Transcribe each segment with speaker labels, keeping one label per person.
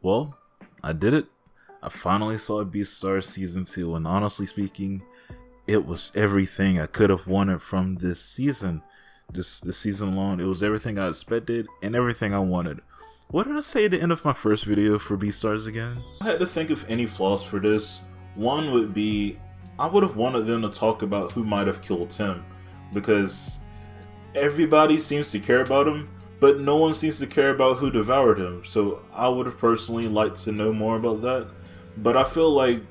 Speaker 1: Well, I did it. I finally saw Beastars Season 2, and honestly speaking, it was everything I could have wanted from this season. This season alone, it was everything I expected and everything I wanted. What did I say at the end of my first video for Beastars again? I had to think of any flaws for this. One would be, I would have wanted them to talk about who might have killed Tim, because everybody seems to care about him, but no one seems to care about who devoured him. So I would have personally liked to know more about that. But I feel like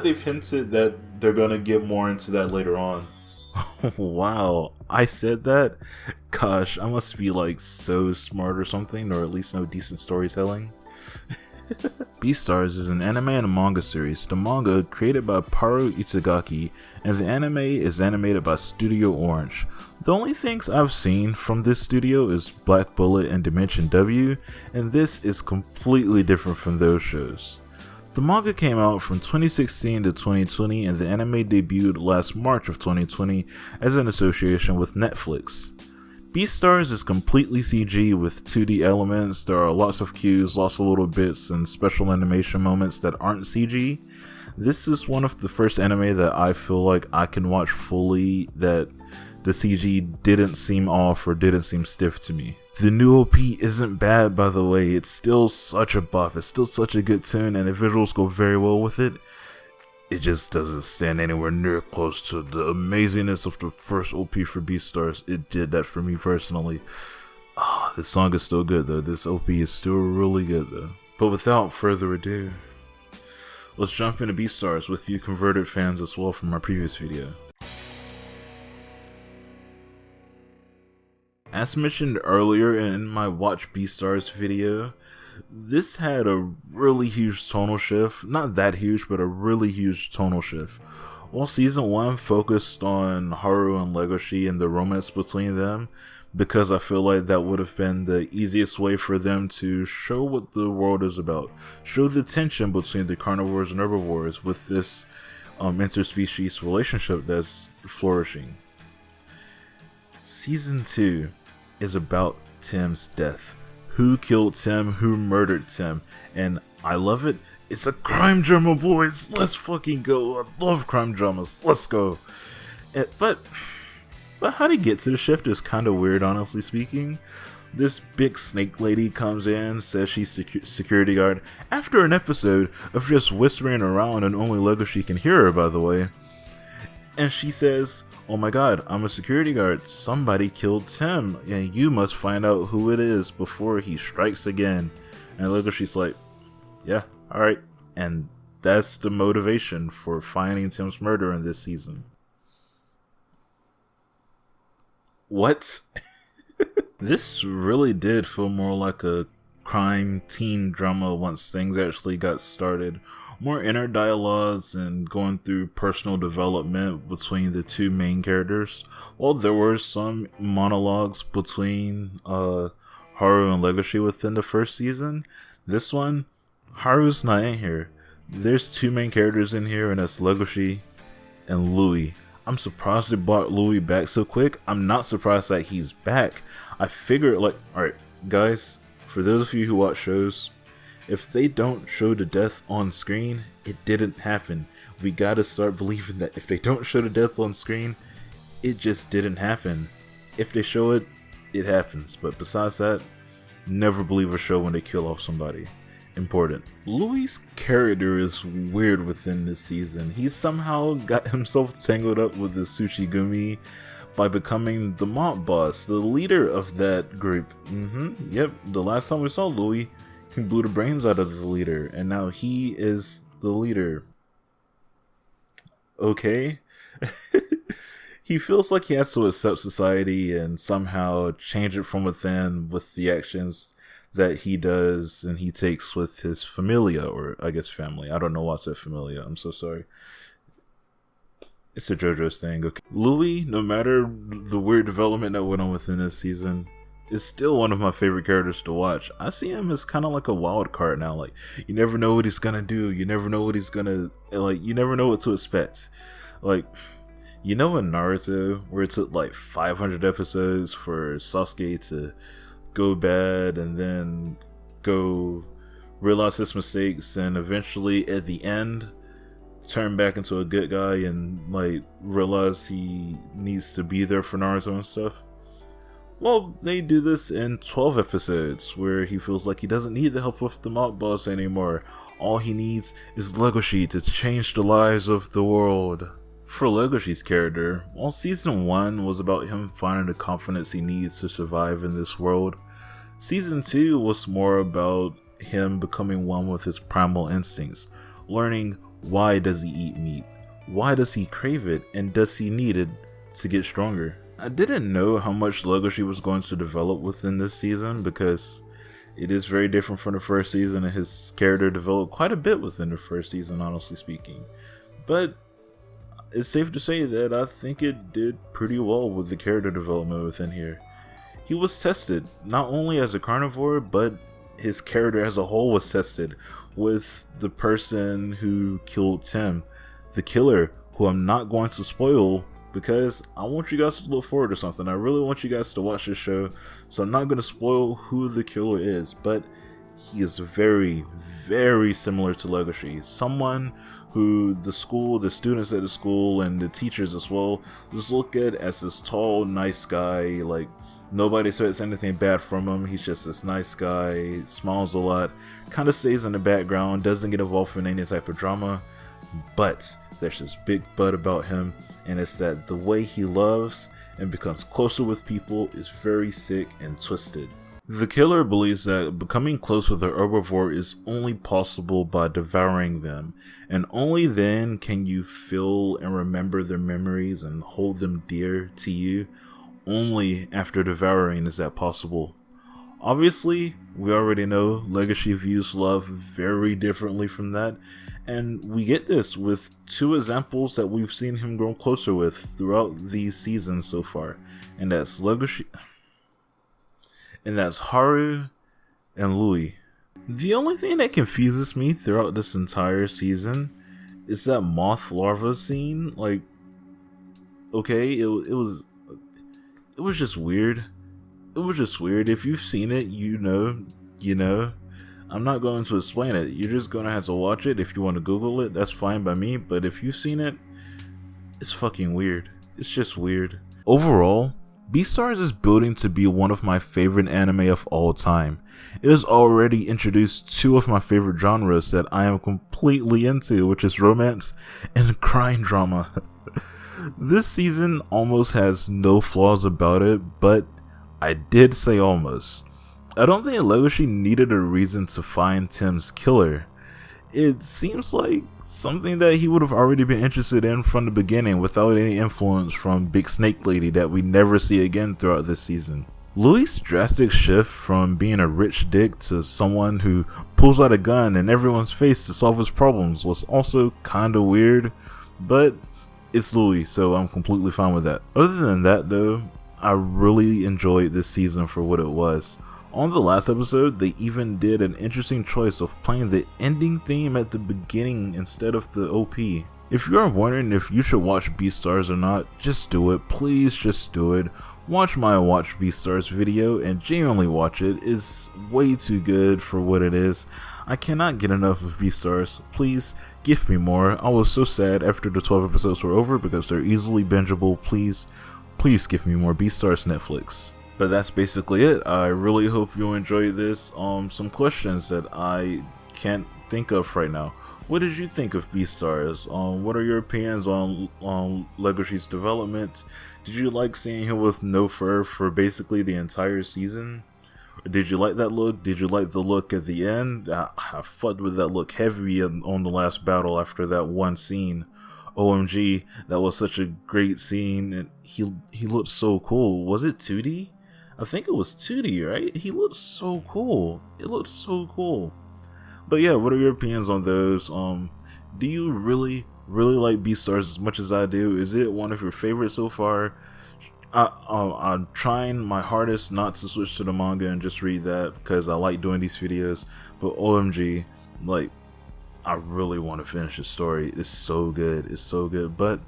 Speaker 1: they've hinted that they're gonna get more into that later on. Wow, I said that? Gosh, I must be like so smart or something, or at least know decent storytelling. Beastars is an anime and a manga series. The manga created by Paru Itagaki, and the anime is animated by Studio Orange. The only things I've seen from this studio is Black Bullet and Dimension W, and this is completely different from those shows. The manga came out from 2016 to 2020, and the anime debuted last March of 2020 as an association with Netflix. Beastars is completely CG with 2D elements. There are lots of cues, lots of little bits, and special animation moments that aren't CG. This is one of the first anime that I feel like I can watch fully that the CG didn't seem off or didn't seem stiff to me. The new OP isn't bad, by the way. It's still such a buff, it's still such a good tune, and the visuals go very well with it. It just doesn't stand anywhere near close to the amazingness of the first OP for Beastars. It did that for me personally. This song is still good though. This OP is still really good though. But without further ado, let's jump into Beastars with you converted fans as well from our previous video. As mentioned earlier in my Watch Beastars video, this had a really huge tonal shift. Not that huge, but a really huge tonal shift. While Season 1 focused on Haru and Legoshi and the romance between them, because I feel like that would have been the easiest way for them to show what the world is about. Show the tension between the carnivores and herbivores with this interspecies relationship that's flourishing. Season 2 is about Tim's death. Who killed Tim? Who murdered Tim? And I love it. It's a crime drama, boys. Let's fucking go. I love crime dramas. Let's go. But how to get to the shift is kind of weird, honestly speaking. This big snake lady comes in, says she's security guard, after an episode of just whispering around and only Legoshi can hear her, by the way. And she says, "Oh my god, I'm a security guard. Somebody killed Tim, and you must find out who it is before he strikes again." And Legoshi's like, "Yeah, alright." And that's the motivation for finding Tim's murder in this season. What? This really did feel more like a crime teen drama once things actually got started. More inner dialogues and going through personal development between the two main characters. While there were some monologues between Haru and Legoshi within the first season, this one, Haru's not in here. There's two main characters in here, and that's Legoshi and Louis. I'm surprised they brought Louis back so quick. I'm not surprised that he's back. I figured, like, alright, guys, for those of you who watch shows, if they don't show the death on screen, it didn't happen. We gotta start believing that if they don't show the death on screen, it just didn't happen. If they show it, it happens. But besides that, never believe a show when they kill off somebody. Important. Louis' character is weird within this season. He somehow got himself tangled up with the Tsuchigumi by becoming the mob boss, the leader of that group. Yep, the last time we saw Louis, he blew the brains out of the leader, and now he is the leader. Okay. He feels like he has to accept society and somehow change it from within with the actions that he does and he takes with his familia, or I guess family. I don't know why I said familia, I'm so sorry. It's a JoJo's thing, okay. Louis, no matter the weird development that went on within this season, is still one of my favorite characters to watch. I see him as kind of like a wild card now. Like, you never know what he's gonna do. You never know what he's gonna, like, you never know what to expect. Like, you know in Naruto, where it took like 500 episodes for Sasuke to go bad and then go realize his mistakes, and eventually at the end turn back into a good guy and like realize he needs to be there for Naruto and stuff. Well, they do this in 12 episodes where he feels like he doesn't need the help with the mob boss anymore. All he needs is Legoshi to change the lives of the world. For Legoshi's character, while season 1 was about him finding the confidence he needs to survive in this world, season 2 was more about him becoming one with his primal instincts, learning why does he eat meat, why does he crave it, and does he need it to get stronger. I didn't know how much Legoshi was going to develop within this season because it is very different from the first season, and his character developed quite a bit within the first season, honestly speaking. But it's safe to say that I think it did pretty well with the character development within here. He was tested, not only as a carnivore, but his character as a whole was tested with the person who killed Tim, the killer, who I'm not going to spoil because I want you guys to look forward to something. I really want you guys to watch this show, so I'm not going to spoil who the killer is, but he is very, very similar to Legoshi. Someone who the students at the school, and the teachers as well, just look at as this tall, nice guy. Like, nobody says anything bad from him. He's just this nice guy, smiles a lot, kind of stays in the background, doesn't get involved in any type of drama. But there's this big but about him, and it's that the way he loves and becomes closer with people is very sick and twisted. The killer believes that becoming close with a herbivore is only possible by devouring them, and only then can you feel and remember their memories and hold them dear to you. Only after devouring is that possible. Obviously, we already know Legoshi views love very differently from that, and we get this with two examples that we've seen him grow closer with throughout these seasons so far, and that's Legoshi, and that's Haru and Louis. The only thing that confuses me throughout this entire season is that moth larva scene. Like, okay, it was just weird. It was just weird. If you've seen it, you know. I'm not going to explain it. You're just going to have to watch it. If you want to Google it, that's fine by me. But if you've seen it, it's fucking weird. It's just weird. Overall, Beastars is building to be one of my favorite anime of all time. It has already introduced two of my favorite genres that I am completely into, which is romance and crime drama. This season almost has no flaws about it, but I did say almost. I don't think Legoshi needed a reason to find Tim's killer. It seems like something that he would have already been interested in from the beginning without any influence from Big Snake Lady that we never see again throughout this season. Louis' drastic shift from being a rich dick to someone who pulls out a gun in everyone's face to solve his problems was also kinda weird, but it's Louis, so I'm completely fine with that. Other than that though, I really enjoyed this season for what it was. On the last episode, they even did an interesting choice of playing the ending theme at the beginning instead of the OP. If you are wondering if you should watch Beastars or not, just do it. Please just do it. Watch my Watch Beastars video and genuinely watch it. It's way too good for what it is. I cannot get enough of Beastars. Please give me more. I was so sad after the 12 episodes were over because they're easily bingeable. Please give me more Beastars, Netflix. But that's basically it. I really hope you enjoyed this. Some questions that I can't think of right now. What did you think of Beastars? What are your opinions on Legoshi's development? Did you like seeing him with no fur for basically the entire season? Did you like that look? Did you like the look at the end? I fucked with that look heavy on the last battle after that one scene. OMG, that was such a great scene, and he looked so cool. Was it 2D? I think it was 2D, right? He looked so cool. It looked so cool. But yeah, what are your opinions on those? Do you really like Beastars as much as I do? Is it one of your favorites so far? I'm trying my hardest not to switch to the manga and just read that because I like doing these videos. But OMG, like, I really want to finish the story. It's so good. It's so good. But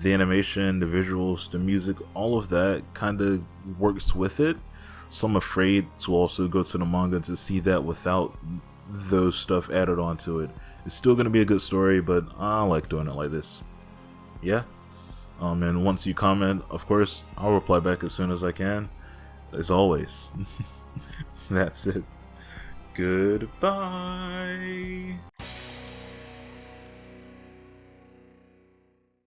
Speaker 1: the animation, the visuals, the music, all of that kind of works with it. So I'm afraid to also go to the manga to see that without those stuff added onto it. It's still gonna be a good story, but I like doing it like this. Yeah. And once you comment, of course, I'll reply back as soon as I can. As always. That's it. Goodbye.